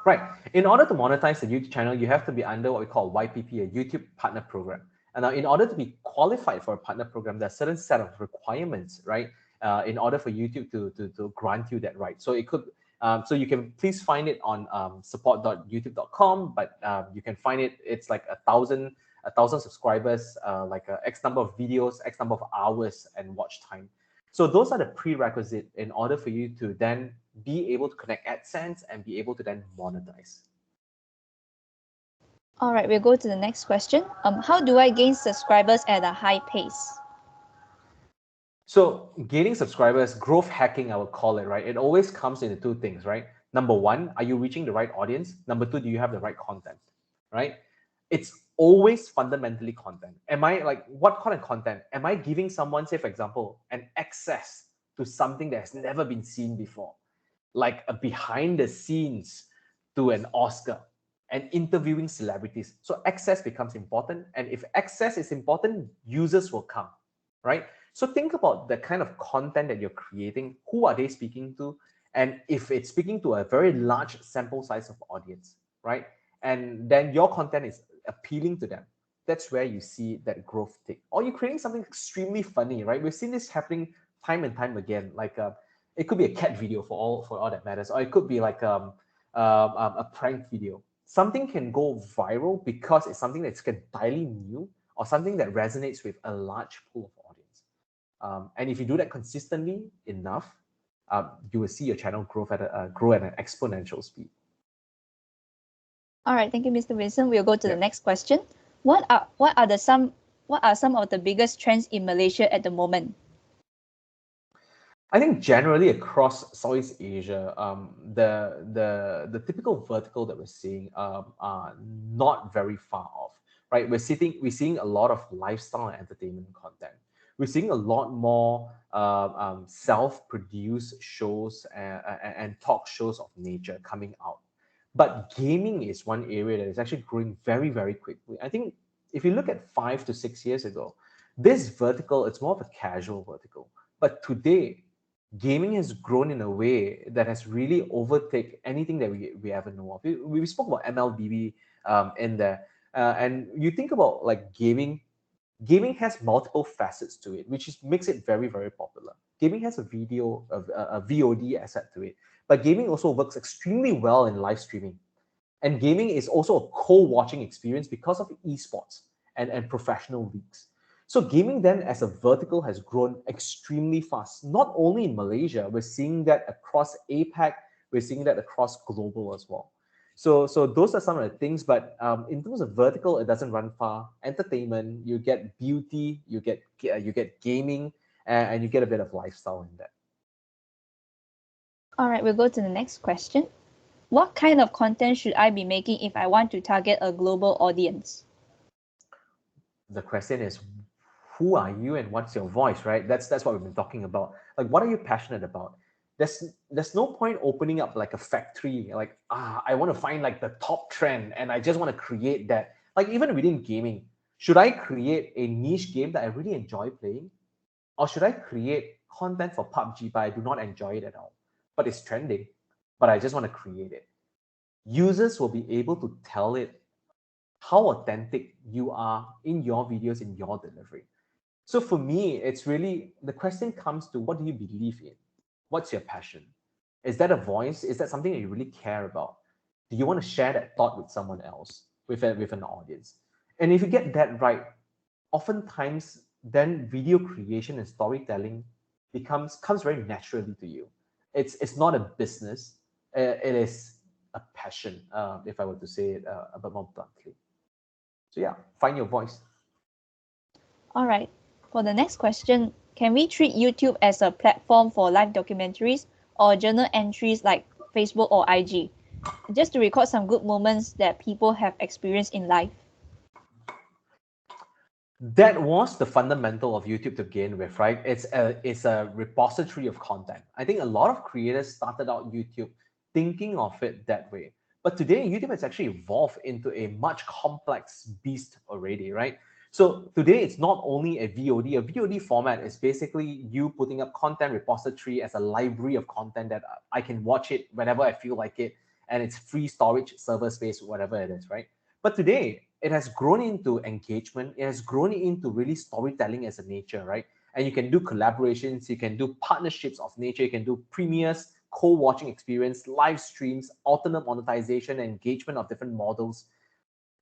Speaker 2: Right. In order to monetize the YouTube channel, you have to be under what we call YPP, a YouTube Partner Program. And now, in order to be qualified for a partner program, there's a certain set of requirements, right? In order for YouTube to grant you that right. So it could, so you can please find it on support.youtube.com, but you can find it. It's like a thousand subscribers, like X number of videos, X number of hours, and watch time. So those are the prerequisite in order for you to then be able to connect AdSense and be able to then monetize.
Speaker 1: All right, we'll go to the next question. How do I gain subscribers at a high pace?
Speaker 2: So gaining subscribers, growth hacking, I would call it, right? It always comes into two things, right? Number one, are you reaching the right audience? Number two, do you have the right content, right? It's always fundamentally content. Am I like, what kind of content? Am I giving someone, say, for example, an access to something that has never been seen before? Like a behind the scenes to an Oscar and interviewing celebrities. So access becomes important. And if access is important, users will come, right? So think about the kind of content that you're creating. Who are they speaking to? And if it's speaking to a very large sample size of audience, right? And then your content is appealing to them. That's where you see that growth take. Or you're creating something extremely funny, right? We've seen this happening time and time again. Like it could be a cat video for all that matters, or it could be like a prank video. Something can go viral because it's something that's entirely new or something that resonates with a large pool of audience. And if you do that consistently enough, you will see your channel grow at an exponential speed.
Speaker 1: All right, thank you, Mr. Vincent. We'll go to the
Speaker 2: Yeah.
Speaker 1: next question. What are some of the biggest trends in Malaysia at the moment?
Speaker 2: I think generally across Southeast Asia, the typical vertical that we're seeing are not very far off, right? We're seeing a lot of lifestyle and entertainment content. We're seeing a lot more self-produced shows and talk shows of nature coming out. But gaming is one area that is actually growing very, very quickly. I think if you look at 5 to 6 years ago, this vertical, it's more of a casual vertical. But today, gaming has grown in a way that has really overtaken anything that we ever know of. We spoke about MLBB in there, and you think about like gaming. Gaming has multiple facets to it, which makes it very, very popular. Gaming has a VOD asset to it, but gaming also works extremely well in live streaming. And gaming is also a co-watching experience because of esports and professional leagues. So gaming then as a vertical has grown extremely fast. Not only in Malaysia, we're seeing that across APAC, we're seeing that across global as well. So those are some of the things, but in terms of vertical, it doesn't run far. Entertainment, you get beauty, you get gaming, and you get a bit of lifestyle in that.
Speaker 1: All right, we'll go to the next question. What kind of content should I be making if I want to target a global audience?
Speaker 2: The question is, who are you and what's your voice, right? That's what we've been talking about. Like, what are you passionate about? There's no point opening up like a factory, like, I want to find like the top trend and I just want to create that. Like, even within gaming, should I create a niche game that I really enjoy playing? Or should I create content for PUBG, but I do not enjoy it at all? But it's trending, but I just want to create it. Users will be able to tell it how authentic you are in your videos, in your delivery. So for me, it's really the question comes to, what do you believe in? What's your passion? Is that a voice? Is that something that you really care about? Do you want to share that thought with someone else, with an audience? And if you get that right, oftentimes then video creation and storytelling comes very naturally to you. It's not a business. It is a passion, if I were to say it a bit more bluntly. So yeah, find your voice.
Speaker 1: All right, for the next question, can we treat YouTube as a platform for live documentaries or journal entries like Facebook or IG, just to record some good moments that people have experienced in life?
Speaker 2: That was the fundamental of YouTube to begin with, right? It's a repository of content. I think a lot of creators started out YouTube thinking of it that way. But today, YouTube has actually evolved into a much complex beast already, right? So today, it's not only a VOD. A VOD format is basically you putting up content repository as a library of content that I can watch it whenever I feel like it, and it's free storage, server space, whatever it is, right? But today, it has grown into engagement. It has grown into really storytelling as a nature, right? And you can do collaborations, you can do partnerships of nature, you can do premieres, co-watching experience, live streams, alternate monetization, engagement of different models.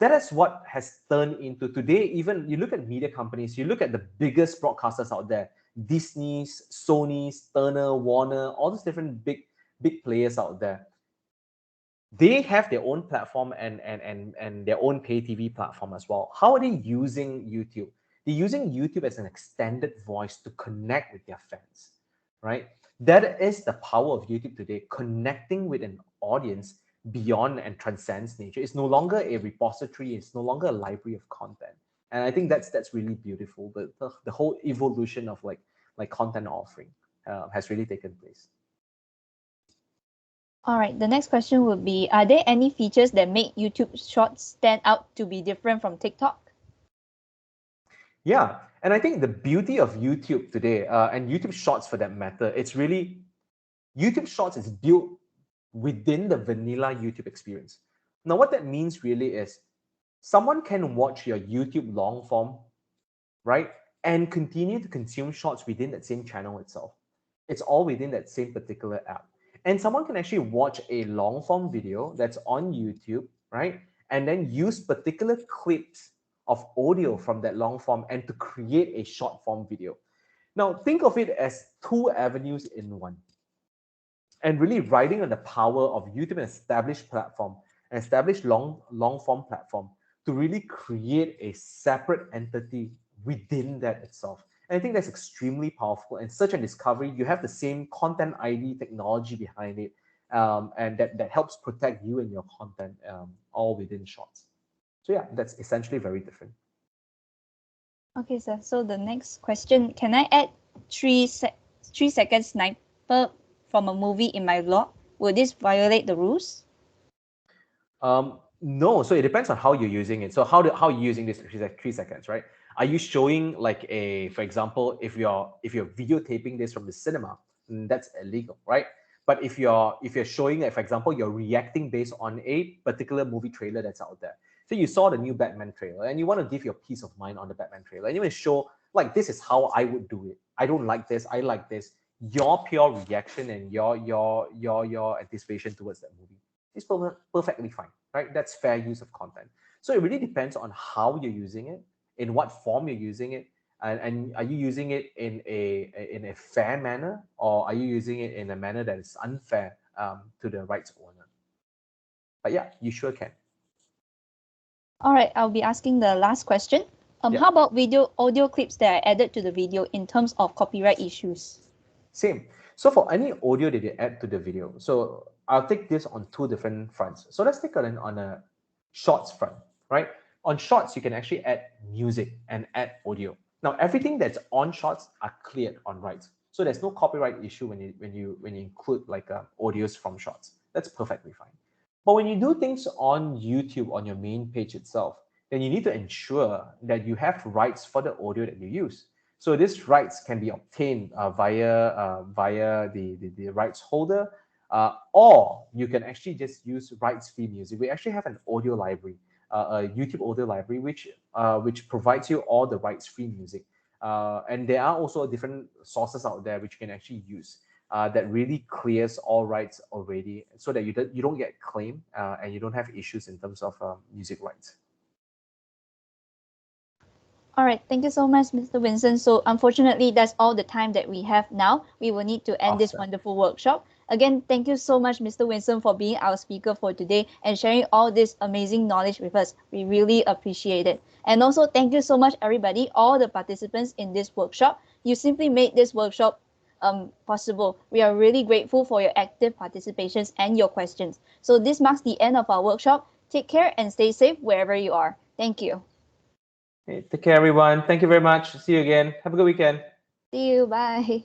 Speaker 2: That is what has turned into today. Even you look at media companies, you look at the biggest broadcasters out there, Disney's, Sony's, Turner, Warner, all these different big players out there. They have their own platform and their own pay TV platform as well. How are they using YouTube? They're using YouTube as an extended voice to connect with their fans, right? That is the power of YouTube today, connecting with an audience beyond and transcends nature. It's no longer a repository, it's no longer a library of content. And I think that's really beautiful. The whole evolution of like content offering has really taken place.
Speaker 1: All right, the next question would be, are there any features that make YouTube Shorts stand out to be different from TikTok?
Speaker 2: Yeah, and I think the beauty of YouTube today, and YouTube Shorts for that matter, it's really, YouTube Shorts is built within the vanilla YouTube experience. Now, what that means really is someone can watch your YouTube long form, right, and continue to consume shorts within that same channel itself. It's all within that same particular app. And someone can actually watch a long form video that's on YouTube, right, and then use particular clips of audio from that long form and to create a short form video. Now, think of it as two avenues in one. And really riding on the power of YouTube, an established platform, an established long form platform, to really create a separate entity within that itself. And I think that's extremely powerful. And search and discovery, you have the same content ID technology behind it, and that helps protect you and your content, all within Shorts. So yeah, that's essentially very different.
Speaker 1: Okay, sir. So the next question, can I add 3 second sniper from a movie in my vlog? Will this violate the rules?
Speaker 2: No, so it depends on how you're using it. So how are you using this 3 seconds, right? Are you showing like for example, if you're videotaping this from the cinema, that's illegal, right? But if you're showing it, for example, you're reacting based on a particular movie trailer that's out there. So you saw the new Batman trailer and you want to give your peace of mind on the Batman trailer, and you want to show like, this is how I would do it. I don't like this, I like this. Your pure reaction and your anticipation towards that movie is perfectly fine, right? That's fair use of content. So it really depends on how you're using it, in what form you're using it, and are you using it in a fair manner, or are you using it in a manner that is unfair to the rights owner? But yeah, you sure can.
Speaker 1: All right, I'll be asking the last question.
Speaker 2: Yeah.
Speaker 1: How about audio clips that are added to the video in terms of copyright issues?
Speaker 2: Same. So for any audio that you add to the video, so I'll take this on two different fronts. So let's take it on a Shorts front, right? On Shorts, you can actually add music and add audio. Now, everything that's on Shorts are cleared on rights. So there's no copyright issue when you include like audios from Shorts. That's perfectly fine. But when you do things on YouTube, on your main page itself, then you need to ensure that you have rights for the audio that you use. So these rights can be obtained via the rights holder, or you can actually just use rights-free music. We actually have an audio library, a YouTube audio library, which provides you all the rights-free music. And there are also different sources out there which you can actually use that really clears all rights already, so that you don't get claimed and you don't have issues in terms of music rights.
Speaker 1: All right, thank you so much, Mr. Vincent. So unfortunately, that's all the time that we have now. We will need to end this wonderful workshop. Again, thank you so much, Mr. Vincent, for being our speaker for today and sharing all this amazing knowledge with us. We really appreciate it. And also, thank you so much, everybody, all the participants in this workshop. You simply made this workshop possible. We are really grateful for your active participations and your questions. So this marks the end of our workshop. Take care and stay safe wherever you are. Thank you.
Speaker 2: Hey, take care, everyone. Thank you very much. See you again. Have a good weekend.
Speaker 1: See you. Bye.